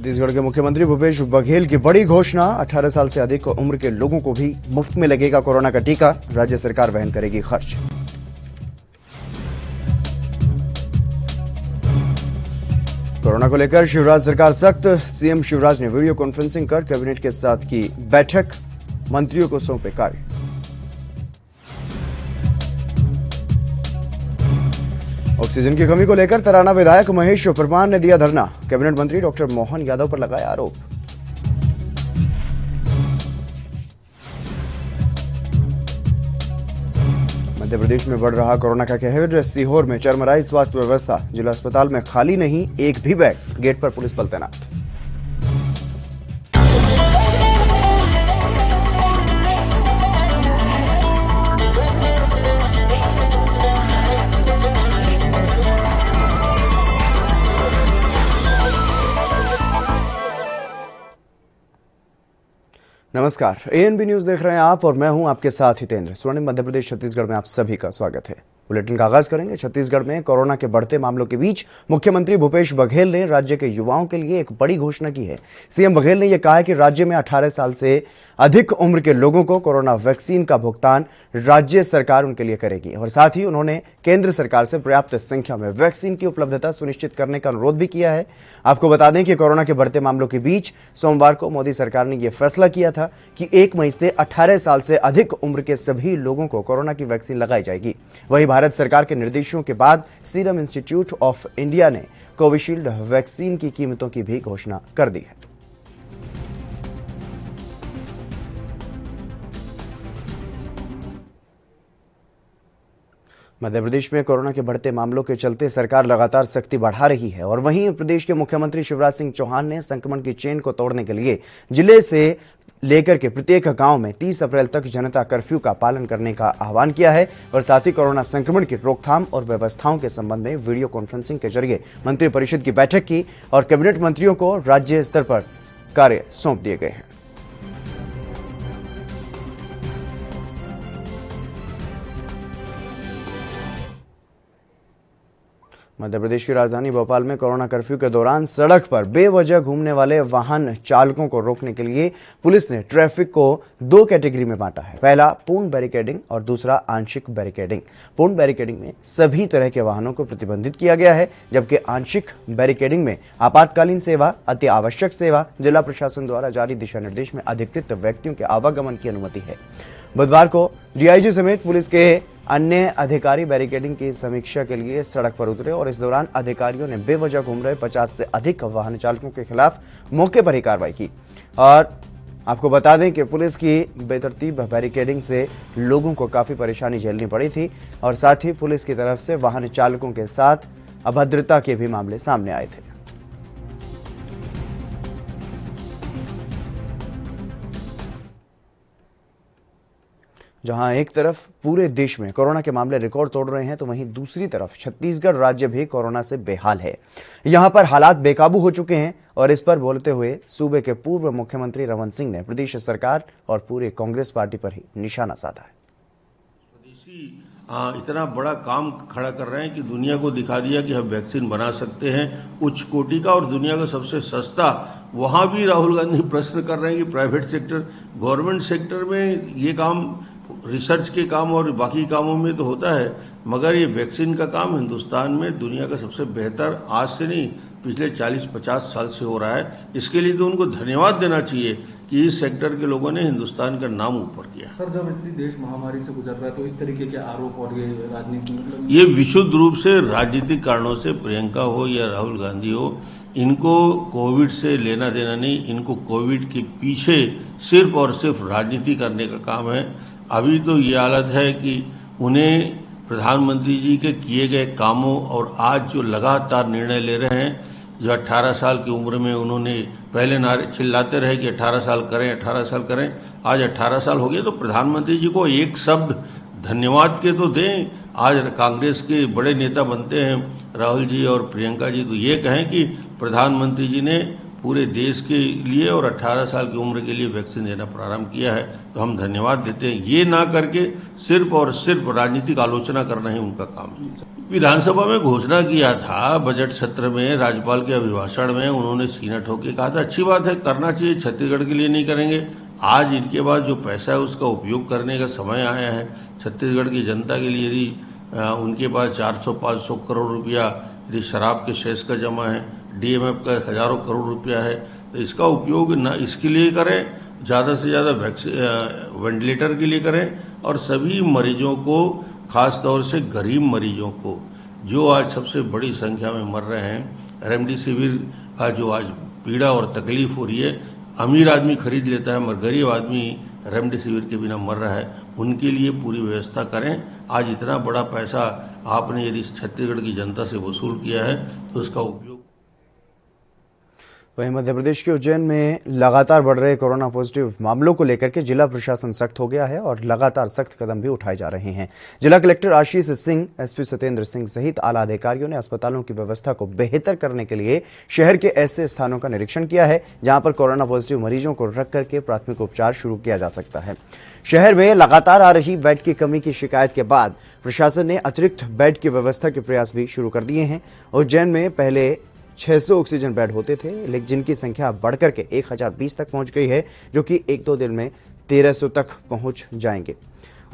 छत्तीसगढ़ के मुख्यमंत्री भूपेश बघेल की बड़ी घोषणा, 18 साल से अधिक उम्र के लोगों को भी मुफ्त में लगेगा कोरोना का टीका, राज्य सरकार वहन करेगी खर्च। कोरोना को लेकर शिवराज सरकार सख्त, सीएम शिवराज ने वीडियो कॉन्फ्रेंसिंग कर कैबिनेट के साथ की बैठक, मंत्रियों को सौंपे कार्य। ऑक्सीजन की कमी को लेकर तराना विधायक महेश परमार ने दिया धरना, कैबिनेट मंत्री डॉक्टर मोहन यादव पर लगाया आरोप। मध्य प्रदेश में बढ़ रहा कोरोना का कहर, सीहोर में चरमराई स्वास्थ्य व्यवस्था, जिला अस्पताल में खाली नहीं एक भी बेड, गेट पर पुलिस बल तैनात। नमस्कार, एएनबी न्यूज देख रहे हैं आप और मैं हूं आपके साथ हितेंद्र। स्वर्णिम मध्य प्रदेश छत्तीसगढ़ में आप सभी का स्वागत है। बुलेटिन का आगाज करेंगे। छत्तीसगढ़ में कोरोना के बढ़ते मामलों के बीच मुख्यमंत्री भूपेश बघेल ने राज्य के युवाओं के लिए एक बड़ी घोषणा की है। सीएम बघेल ने यह कहा है कि राज्य में 18 साल से अधिक उम्र के लोगों को कोरोना वैक्सीन का भुगतान राज्य सरकार उनके लिए करेगी और साथ ही उन्होंने केंद्र सरकार से पर्याप्त संख्या में वैक्सीन की उपलब्धता सुनिश्चित करने का अनुरोध भी किया है। आपको बता दें कि कोरोना के बढ़ते मामलों के बीच सोमवार को मोदी सरकार ने यह फैसला किया था कि 1 मई से 18 साल से अधिक उम्र के सभी लोगों को कोरोना की वैक्सीन लगाई जाएगी। वहीं भारत सरकार के निर्देशों के बाद सीरम इंस्टीट्यूट ऑफ इंडिया ने कोविशील्ड वैक्सीन की कीमतों की भी घोषणा कर दी है। मध्य प्रदेश में कोरोना के बढ़ते मामलों के चलते सरकार लगातार सख्ती बढ़ा रही है और वहीं प्रदेश के मुख्यमंत्री शिवराज सिंह चौहान ने संक्रमण की चेन को तोड़ने के लिए जिले से लेकर के प्रत्येक गांव में 30 अप्रैल तक जनता कर्फ्यू का पालन करने का आह्वान किया है और साथ ही कोरोना संक्रमण की रोकथाम और व्यवस्थाओं के संबंध में वीडियो कॉन्फ्रेंसिंग के जरिए मंत्रिपरिषद की बैठक की और कैबिनेट मंत्रियों को राज्य स्तर पर कार्य सौंप दिए गए हैं। मध्य प्रदेश की राजधानी भोपाल में कोरोना कर्फ्यू के दौरान सड़क पर बेवजह घूमने वाले वाहन चालकों को रोकने के लिए पुलिस ने ट्रैफिक को 2 कैटेगरी में बांटा है। पहला पूर्ण बैरिकेडिंग और दूसरा आंशिक बैरिकेडिंग। पूर्ण बैरिकेडिंग में सभी तरह के वाहनों को प्रतिबंधित किया गया है, जबकि आंशिक बैरिकेडिंग में आपातकालीन सेवा, अति आवश्यक सेवा, जिला प्रशासन द्वारा जारी दिशा निर्देश में अधिकृत व्यक्तियों के आवागमन की अनुमति है। बुधवार को डीआईजी समेत पुलिस के अन्य अधिकारी बैरिकेडिंग की समीक्षा के लिए सड़क पर उतरे और इस दौरान अधिकारियों ने बेवजह घूम रहे 50 से अधिक वाहन चालकों के खिलाफ मौके पर ही कार्रवाई की। और आपको बता दें कि पुलिस की बेतरतीब बैरिकेडिंग से लोगों को काफी परेशानी झेलनी पड़ी थी और साथ ही पुलिस की तरफ से वाहन चालकों के साथ अभद्रता के भी मामले सामने आए थे। जहां एक तरफ पूरे देश में कोरोना के मामले रिकॉर्ड तोड़ रहे हैं, तो वहीं दूसरी तरफ छत्तीसगढ़ राज्य भी कोरोना से बेहाल है। यहां पर हालात बेकाबू हो चुके हैं और इस पर बोलते हुए सूबे के पूर्व मुख्यमंत्री रमन सिंह ने प्रदेश सरकार और पूरे कांग्रेस पार्टी पर ही निशाना साधा है। इतना बड़ा काम खड़ा कर रहे हैं कि दुनिया को दिखा दिया कि हम वैक्सीन बना सकते हैं उच्च कोटि का और दुनिया का सबसे सस्ता। वहां भी राहुल गांधी प्रश्न कर रहे हैं कि प्राइवेट सेक्टर, गवर्नमेंट सेक्टर में ये काम, रिसर्च के काम और बाकी कामों में तो होता है, मगर ये वैक्सीन का काम हिंदुस्तान में दुनिया का सबसे बेहतर, आज से नहीं पिछले 40-50 साल से हो रहा है। इसके लिए तो उनको धन्यवाद देना चाहिए कि इस सेक्टर के लोगों ने हिंदुस्तान का नाम ऊपर किया। सर, जब इतनी देश महामारी से गुजर रहा है तो इस तरीके के आरोप और ये राजनीति, ये विशुद्ध रूप से राजनीतिक कारणों से, प्रियंका हो या राहुल गांधी हो, इनको कोविड से लेना देना नहीं, इनको कोविड के पीछे सिर्फ और सिर्फ राजनीति करने का काम है। अभी तो ये हालत है कि उन्हें प्रधानमंत्री जी के किए गए कामों और आज जो लगातार निर्णय ले रहे हैं, जो 18 साल की उम्र में उन्होंने पहले नारे चिल्लाते रहे कि 18 साल करें, 18 साल करें, आज 18 साल हो गए, तो प्रधानमंत्री जी को एक शब्द धन्यवाद के तो दें। आज कांग्रेस के बड़े नेता बनते हैं राहुल जी और प्रियंका जी, तो ये कहें कि प्रधानमंत्री जी ने पूरे देश के लिए और 18 साल की उम्र के लिए वैक्सीन देना प्रारंभ किया है, तो हम धन्यवाद देते हैं। ये ना करके सिर्फ और सिर्फ राजनीतिक आलोचना करना ही उनका काम है। विधानसभा में घोषणा किया था बजट सत्र में, राज्यपाल के अभिभाषण में उन्होंने सीना ठोक के कहा था अच्छी बात है, करना चाहिए, छत्तीसगढ़ के लिए नहीं करेंगे। आज इनके पास जो पैसा है उसका उपयोग करने का समय आया है। छत्तीसगढ़ की जनता के लिए यदि उनके पास 400-500 करोड़ रुपया यदि शराब के सेस का जमा है, डीएमएफ का हजारों करोड़ रुपया है, तो इसका उपयोग न इसके लिए करें, ज़्यादा से ज़्यादा वेंटिलेटर के लिए करें, और सभी मरीजों को, खास तौर से गरीब मरीजों को जो आज सबसे बड़ी संख्या में मर रहे हैं, रेमडेसिविर का जो आज पीड़ा और तकलीफ हो रही है, अमीर आदमी खरीद लेता है मगर गरीब आदमी रेमडेसिविर के बिना मर रहा है, उनके लिए पूरी व्यवस्था करें। आज इतना बड़ा पैसा आपने यदि छत्तीसगढ़ की जनता से वसूल किया है तो उसका उपयोग। वहीं मध्य प्रदेश के उज्जैन में लगातार बढ़ रहे कोरोना पॉजिटिव मामलों को लेकर के जिला प्रशासन सख्त हो गया है और लगातार सख्त कदम भी उठाए जा रहे हैं। जिला कलेक्टर आशीष सिंह, एसपी सत्येंद्र सिंह सहित आला अधिकारियों ने अस्पतालों की व्यवस्था को बेहतर करने के लिए शहर के ऐसे स्थानों का निरीक्षण किया है जहां पर कोरोना पॉजिटिव मरीजों को रख करके प्राथमिक उपचार शुरू किया जा सकता है। शहर में लगातार आ रही बेड की कमी की शिकायत के बाद प्रशासन ने अतिरिक्त बेड की व्यवस्था के प्रयास भी शुरू कर दिए हैं। उज्जैन में पहले 600 ऑक्सीजन बेड होते थे, लेकिन जिनकी संख्या बढ़कर के 1020 तक पहुंच गई है, जो कि 1-2 दिन में 1300 तक पहुंच जाएंगे।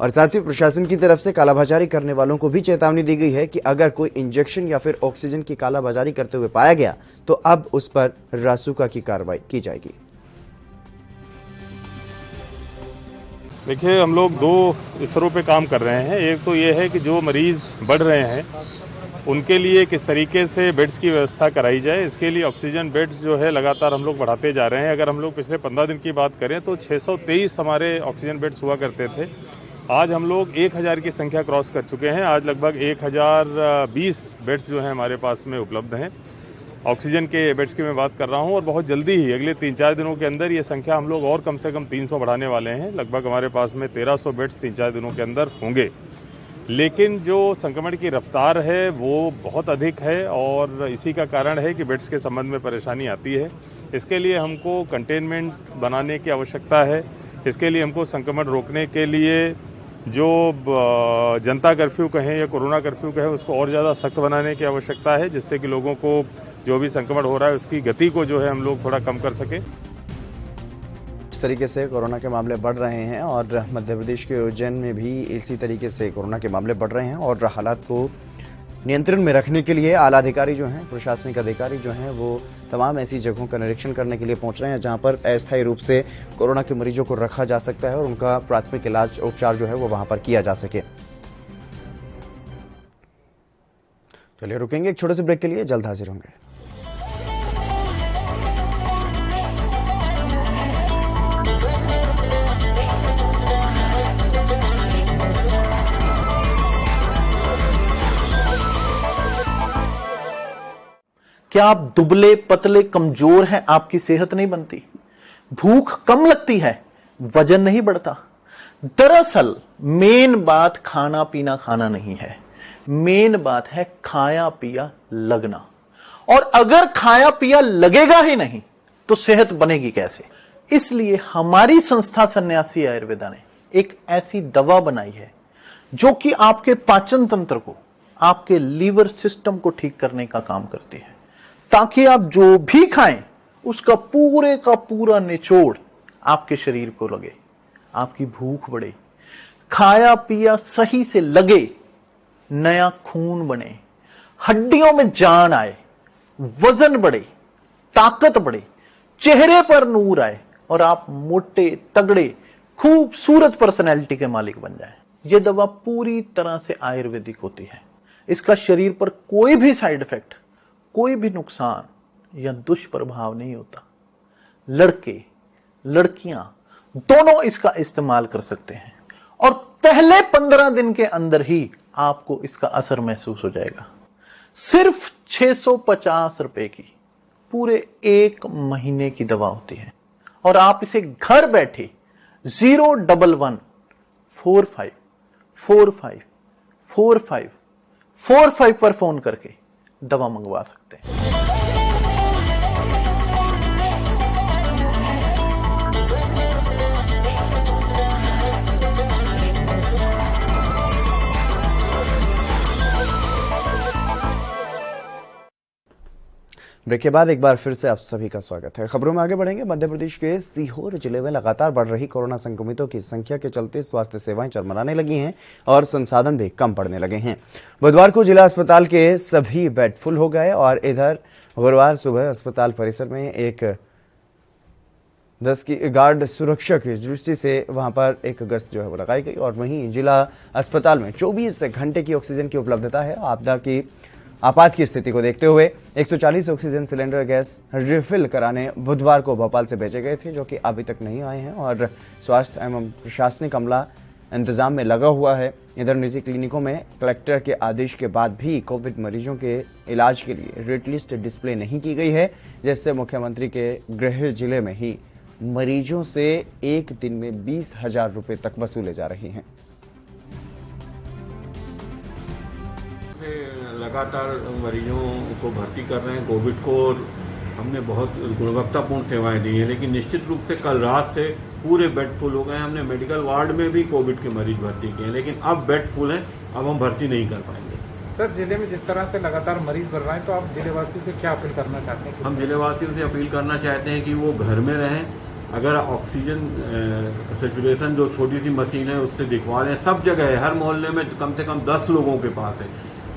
और साथ ही प्रशासन की तरफ से कालाबाजारी करने वालों को भी चेतावनी दी गई है कि अगर कोई इंजेक्शन या फिर ऑक्सीजन की कालाबाजारी करते हुए पाया गया तो अब उस पर रासुका की कार्रवाई की जाएगी। देखिए, हम लोग 2 स्तरों पे काम कर रहे हैं। एक तो ये है कि जो मरीज बढ़ रहे हैं उनके लिए किस तरीके से बेड्स की व्यवस्था कराई जाए। इसके लिए ऑक्सीजन बेड्स जो है लगातार हम लोग बढ़ाते जा रहे हैं। अगर हम लोग पिछले 15 दिन की बात करें तो 623 हमारे ऑक्सीजन बेड्स हुआ करते थे। आज हम लोग 1000 की संख्या क्रॉस कर चुके हैं। आज लगभग 1020 बेड्स जो हैं हमारे पास में उपलब्ध हैं। ऑक्सीजन के बेड्स की मैं बात कर रहा हूं, और बहुत जल्दी ही अगले 3-4 दिनों के अंदर ये संख्या हम लोग और कम से कम 300 बढ़ाने वाले हैं। लगभग हमारे पास में 1300 बेड्स 3-4 दिनों के अंदर होंगे। लेकिन जो संक्रमण की रफ्तार है वो बहुत अधिक है और इसी का कारण है कि बेड्स के संबंध में परेशानी आती है। इसके लिए हमको कंटेनमेंट बनाने की आवश्यकता है। इसके लिए हमको संक्रमण रोकने के लिए जो जनता कर्फ्यू कहें या कोरोना कर्फ्यू कहें उसको और ज़्यादा सख्त बनाने की आवश्यकता है, जिससे कि लोगों को जो भी संक्रमण हो रहा है उसकी गति को जो है हम लोग थोड़ा कम कर सकें। इस तरीके से कोरोना के मामले बढ़ रहे हैं और मध्य प्रदेश के उज्जैन में भी इसी तरीके से कोरोना के मामले बढ़ रहे हैं और हालात को नियंत्रण में रखने के लिए आला अधिकारी जो हैं, प्रशासनिक अधिकारी जो हैं, वो तमाम ऐसी जगहों का निरीक्षण करने के लिए पहुंच रहे हैं जहां पर अस्थायी रूप से कोरोना के मरीजों को रखा जा सकता है और उनका प्राथमिक इलाज उपचार जो है वो वहां पर किया जा सके। चलिए रुकेंगे एक छोटे से ब्रेक के लिए, जल्द हाजिर होंगे। क्या आप दुबले पतले कमजोर हैं? आपकी सेहत नहीं बनती, भूख कम लगती है, वजन नहीं बढ़ता। दरअसल मेन बात खाना पीना खाना नहीं है, मेन बात है खाया पिया लगना। और अगर खाया पिया लगेगा ही नहीं तो सेहत बनेगी कैसे? इसलिए हमारी संस्था सन्यासी आयुर्वेदा ने एक ऐसी दवा बनाई है जो कि आपके पाचन तंत्र को, आपके लीवर सिस्टम को ठीक करने का काम करती है, ताकि आप जो भी खाएं उसका पूरे का पूरा निचोड़ आपके शरीर को लगे, आपकी भूख बढ़े, खाया पिया सही से लगे, नया खून बने, हड्डियों में जान आए, वजन बढ़े, ताकत बढ़े, चेहरे पर नूर आए और आप मोटे तगड़े खूबसूरत पर्सनैलिटी के मालिक बन जाएं। यह दवा पूरी तरह से आयुर्वेदिक होती है। इसका शरीर पर कोई भी साइड इफेक्ट, कोई भी नुकसान या दुष्प्रभाव नहीं होता। लड़के लड़कियां दोनों इसका इस्तेमाल कर सकते हैं और पहले 15 दिन के अंदर ही आपको इसका असर महसूस हो जाएगा। सिर्फ 650 रुपए की पूरे 1 महीने की दवा होती है और आप इसे घर बैठे 01145454545 पर फोन करके दवा मंगवा सकते हैं। ब्रेक के बाद एक बार फिर से आप सभी का स्वागत है। खबरों में आगे बढ़ेंगे। मध्य प्रदेश के सीहोर जिले में लगातार बढ़ रही कोरोना संक्रमितों की संख्या के चलते स्वास्थ्य सेवाएं चरमराने लगी हैं और संसाधन भी कम पड़ने लगे हैं। बुधवार को जिला अस्पताल के सभी बेड फुल हो गए और इधर गुरुवार सुबह अस्पताल परिसर में एक 10 की गार्ड सुरक्षा की दृष्टि से वहां पर एक गश्त जो है वो लगाई गई और वहीं जिला अस्पताल में 24 घंटे की ऑक्सीजन की उपलब्धता है। आपदा की आपात की स्थिति को देखते हुए 140 ऑक्सीजन सिलेंडर गैस रिफिल कराने बुधवार को भोपाल से भेजे गए थे, जो कि अभी तक नहीं आए हैं और स्वास्थ्य एवं प्रशासनिक अमला इंतजाम में लगा हुआ है। इधर निजी क्लिनिकों में कलेक्टर के आदेश के बाद भी कोविड मरीजों के इलाज के लिए रेट लिस्ट डिस्प्ले नहीं की गई है, जिससे मुख्यमंत्री के गृह जिले में ही मरीजों से एक दिन में 20,000 रुपए तक वसूले जा रहे हैं। लगातार मरीजों को भर्ती कर रहे हैं कोविड को, और हमने बहुत गुणवत्तापूर्ण सेवाएं दी हैं, लेकिन निश्चित रूप से कल रात से पूरे बेड फुल हो गए हैं। हमने मेडिकल वार्ड में भी कोविड के मरीज भर्ती किए हैं, लेकिन अब बेड फुल हैं, अब हम भर्ती नहीं कर पाएंगे। सर, जिले में जिस तरह से लगातार मरीज बढ़ रहे हैं, तो आप जिलेवासियों से क्या अपील करना चाहते हैं? हम जिलेवासियों से अपील करना चाहते हैं कि वो घर में रहें। अगर ऑक्सीजन सेचुरेशन जो छोटी सी मशीन है उससे दिखवा लें। सब जगह है, हर मोहल्ले में कम से कम 10 लोगों के पास है।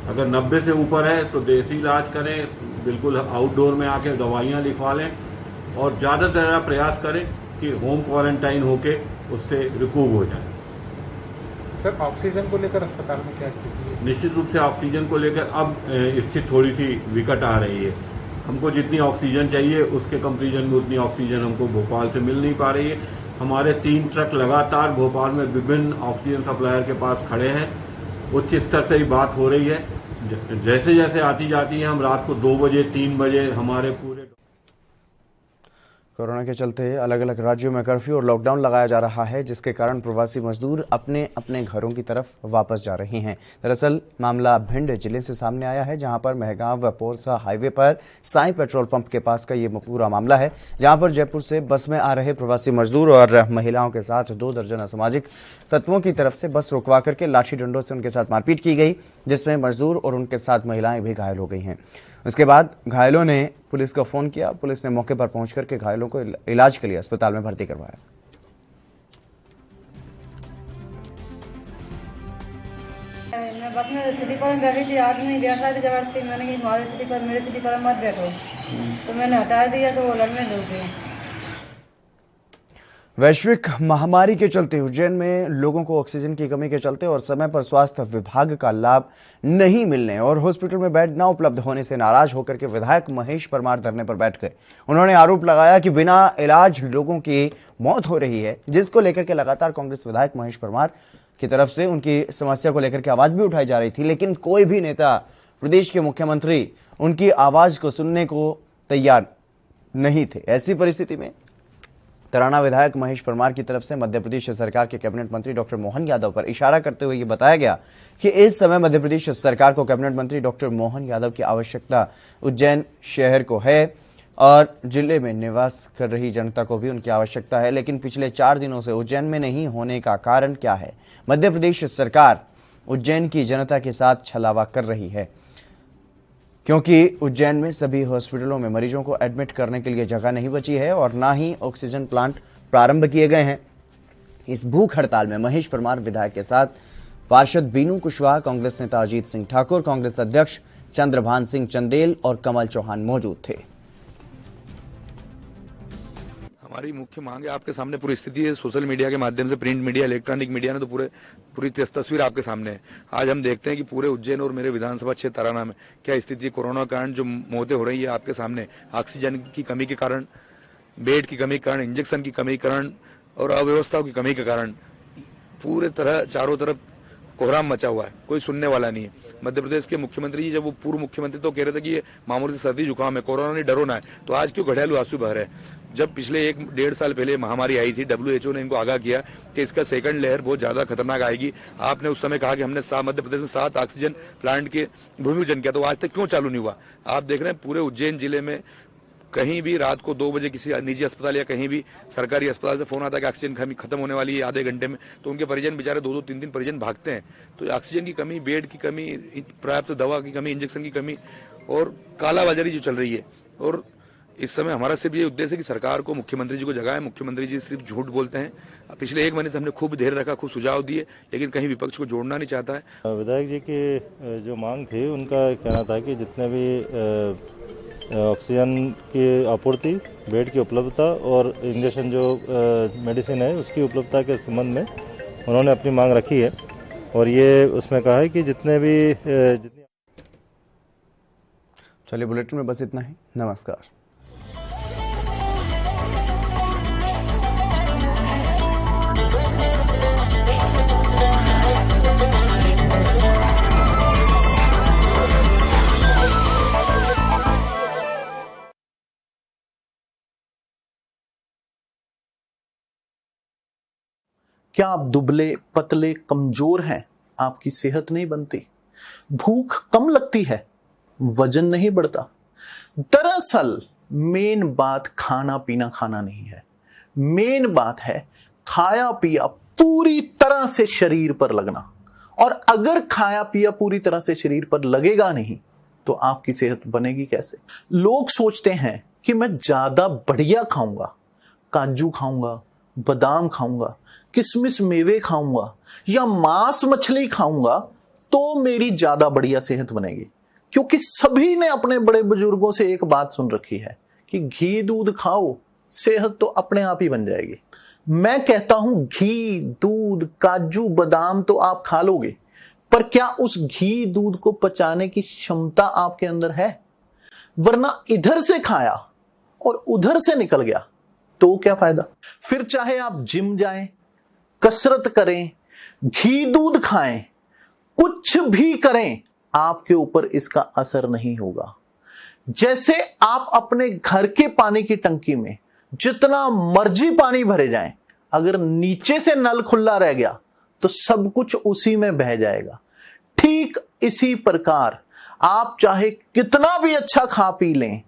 अगर 90 से ऊपर है तो देसी इलाज करें, बिल्कुल आउटडोर में आके दवाइयाँ लिखवा लें और ज़्यादा से ज़्यादा प्रयास करें कि होम क्वारंटाइन होके उससे रिकूव हो जाए। सर, ऑक्सीजन को लेकर अस्पताल में क्या स्थिति है? निश्चित रूप से ऑक्सीजन को लेकर अब स्थिति थोड़ी सी विकट आ रही है। हमको जितनी ऑक्सीजन चाहिए उसके कंपेरिजन में उतनी ऑक्सीजन हमको भोपाल से मिल नहीं पा रही है। हमारे 3 ट्रक लगातार भोपाल में विभिन्न ऑक्सीजन सप्लायर के पास खड़े हैं। उच्च स्तर से ही बात हो रही है। जैसे जैसे आती जाती है, हम रात को 2 बजे 3 बजे हमारे पूरे कोरोना के चलते अलग अलग राज्यों में कर्फ्यू और लॉकडाउन लगाया जा रहा है, जिसके कारण प्रवासी मजदूर अपने अपने घरों की तरफ वापस जा रहे हैं। दरअसल मामला भिंड जिले से सामने आया है, जहां पर महगांव व पोरसा हाईवे पर साई पेट्रोल पंप के पास का ये पूरा मामला है, जहां पर जयपुर से बस में आ रहे प्रवासी मजदूर और महिलाओं के साथ 2 दर्जन असामाजिक तत्वों की तरफ से बस रुकवा करके लाठी डंडों से उनके साथ मारपीट की गई, जिसमें मजदूर और उनके साथ महिलाएं भी घायल हो गई हैं। उसके बाद घायलों ने पुलिस को फोन किया। पुलिस ने मौके पर पहुंच करके घायलों को इलाज के लिए अस्पताल में भर्ती करवाया। मैं बस में स्लीपर में बैठी थी, आदमी बैठा थी जबरदस्ती। मैंने कहा हमारे स्लीपर मेरे स्लीपर में मत बैठो, तो मैंने हटा दिया तो वो लड़ने लग गए। वैश्विक महामारी के चलते उज्जैन में लोगों को ऑक्सीजन की कमी के चलते और समय पर स्वास्थ्य विभाग का लाभ नहीं मिलने और हॉस्पिटल में बेड न उपलब्ध होने से नाराज होकर के विधायक महेश परमार धरने पर बैठ गए। उन्होंने आरोप लगाया कि बिना इलाज लोगों की मौत हो रही है, जिसको लेकर के लगातार कांग्रेस विधायक महेश परमार की तरफ से उनकी समस्या को लेकर के आवाज भी उठाई जा रही थी, लेकिन कोई भी नेता, प्रदेश के मुख्यमंत्री उनकी आवाज को सुनने को तैयार नहीं थे। ऐसी परिस्थिति में तराना विधायक महेश परमार की तरफ से मध्य प्रदेश सरकार के कैबिनेट मंत्री डॉक्टर मोहन यादव पर इशारा करते हुए ये बताया गया कि इस समय मध्य प्रदेश सरकार को कैबिनेट मंत्री डॉक्टर मोहन यादव की आवश्यकता उज्जैन शहर को है और जिले में निवास कर रही जनता को भी उनकी आवश्यकता है। लेकिन पिछले 4 दिनों से उज्जैन में नहीं होने का कारण क्या है? मध्य प्रदेश सरकार उज्जैन की जनता के साथ छलावा कर रही है, क्योंकि उज्जैन में सभी हॉस्पिटलों में मरीजों को एडमिट करने के लिए जगह नहीं बची है और ना ही ऑक्सीजन प्लांट प्रारंभ किए गए हैं। इस भूख हड़ताल में महेश परमार विधायक के साथ पार्षद बीनू कुशवाहा, कांग्रेस नेता अजीत सिंह ठाकुर, कांग्रेस अध्यक्ष चंद्रभान सिंह चंदेल और कमल चौहान मौजूद थे। हमारी मुख्य मांग है, आपके सामने पूरी स्थिति है। सोशल मीडिया के माध्यम से, प्रिंट मीडिया, इलेक्ट्रॉनिक मीडिया ने तो पूरी तस्वीर आपके सामने है। आज हम देखते हैं कि पूरे उज्जैन और मेरे विधानसभा क्षेत्र तराना में क्या स्थिति है। कोरोना के कारण जो मौतें हो रही है आपके सामने, ऑक्सीजन की कमी के कारण, बेड की कमी के कारण, इंजेक्शन की कमी के कारण और अव्यवस्थाओं की कमी के कारण पूरे तरह चारों तरफ कोहराम मचा हुआ है, कोई सुनने वाला नहीं है। मध्य प्रदेश के मुख्यमंत्री जी, जब वो पूर्व मुख्यमंत्री तो कह रहे थे कि ये मामूली से सर्दी जुकाम है, कोरोना नहीं, डरो ना है, तो आज क्यों घड़ियालू आंसू बह रहे हैं? जब पिछले 1-1.5 साल पहले महामारी आई थी, WHO ने इनको आगाह किया कि इसका सेकंड लहर बहुत ज्यादा खतरनाक आएगी। आपने उस समय कहा कि हमने मध्य प्रदेश में 7 ऑक्सीजन प्लांट के भूमि पूजन किया, तो आज तक क्यों चालू नहीं हुआ? आप देख रहे हैं पूरे उज्जैन जिले में कहीं भी रात को 2 बजे किसी निजी अस्पताल या कहीं भी सरकारी अस्पताल से फोन आता है कि ऑक्सीजन खत्म होने वाली है आधे घंटे में, तो उनके परिजन बेचारे 2-2, 3-3 परिजन भागते हैं। तो ऑक्सीजन की कमी, बेड की कमी, पर्याप्त दवा की कमी, इंजेक्शन की कमी और कालाबाजारी जो चल रही है, और इस समय हमारा सिर्फ ये उद्देश्य है कि सरकार को मुख्यमंत्री जी को जगाए। मुख्यमंत्री जी सिर्फ झूठ बोलते हैं। पिछले 1 महीने से हमने खूब धैर्य रखा, खूब सुझाव दिए, लेकिन कहीं विपक्ष को जोड़ना नहीं चाहता है। विधायक जी की जो मांग थी, उनका कहना था कि जितने भी ऑक्सीजन की आपूर्ति, बेड की उपलब्धता और इंजेक्शन जो मेडिसिन है उसकी उपलब्धता के संबंध में उन्होंने अपनी मांग रखी है। और ये उसमें कहा है कि जितनी चलिए, बुलेटिन में बस इतना ही। नमस्कार। क्या आप दुबले पतले कमजोर हैं? आपकी सेहत नहीं बनती, भूख कम लगती है, वजन नहीं बढ़ता। दरअसल मेन बात खाना पीना खाना नहीं है। मेन बात है खाया पिया पूरी तरह से शरीर पर लगना। और अगर खाया पिया पूरी तरह से शरीर पर लगेगा नहीं तो आपकी सेहत बनेगी कैसे? लोग सोचते हैं कि मैं ज्यादा बढ़िया खाऊंगा, काजू खाऊंगा, बादाम खाऊंगा, किशमिश मेवे खाऊंगा या मांस मछली खाऊंगा तो मेरी ज्यादा बढ़िया सेहत बनेगी। क्योंकि सभी ने अपने बड़े बुजुर्गों से एक बात सुन रखी है कि घी दूध खाओ, सेहत तो अपने आप ही बन जाएगी। मैं कहता हूं घी दूध काजू बादाम तो आप खा लोगे, पर क्या उस घी दूध को पचाने की क्षमता आपके अंदर है? वरना इधर से खाया और उधर से निकल गया तो क्या फायदा? फिर चाहे आप जिम जाएं, कसरत करें, घी दूध खाएं, कुछ भी करें, आपके ऊपर इसका असर नहीं होगा। जैसे आप अपने घर के पानी की टंकी में जितना मर्जी पानी भरे जाएं, अगर नीचे से नल खुला रह गया तो सब कुछ उसी में बह जाएगा। ठीक इसी प्रकार आप चाहे कितना भी अच्छा खा पी लें,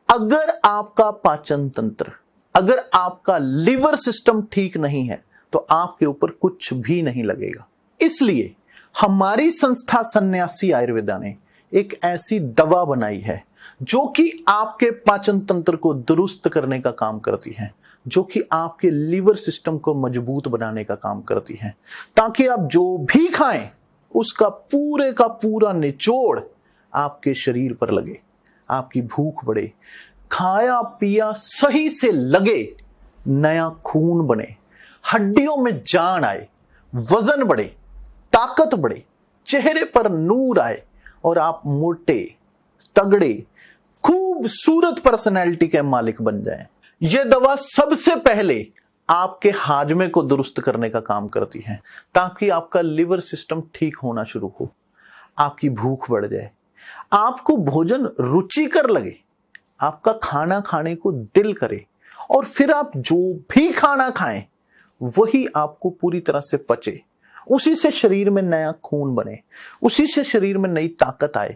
अगर आपका पाचन तंत्र, अगर आपका लिवर सिस्टम ठीक नहीं है तो आपके ऊपर कुछ भी नहीं लगेगा। इसलिए हमारी संस्था सन्यासी आयुर्वेदा ने एक ऐसी दवा बनाई है जो कि आपके पाचन तंत्र को दुरुस्त करने का काम करती है, जो कि आपके लिवर सिस्टम को मजबूत बनाने का काम करती है, ताकि आप जो भी खाएं उसका पूरे का पूरा निचोड़ आपके शरीर पर लगे, आपकी भूख बढ़े, खाया पिया सही से लगे, नया खून बने, हड्डियों में जान आए, वजन बढ़े, ताकत बढ़े, चेहरे पर नूर आए और आप मोटे तगड़े खूबसूरत पर्सनैलिटी के मालिक बन जाएं। यह दवा सबसे पहले आपके हाजमे को दुरुस्त करने का काम करती है, ताकि आपका लिवर सिस्टम ठीक होना शुरू हो, आपकी भूख बढ़ जाए, आपको भोजन रुचिकर लगे, आपका खाना खाने को दिल करे और फिर आप जो भी खाना खाएं वही आपको पूरी तरह से पचे, उसी से शरीर में नया खून बने, उसी से शरीर में नई ताकत आए,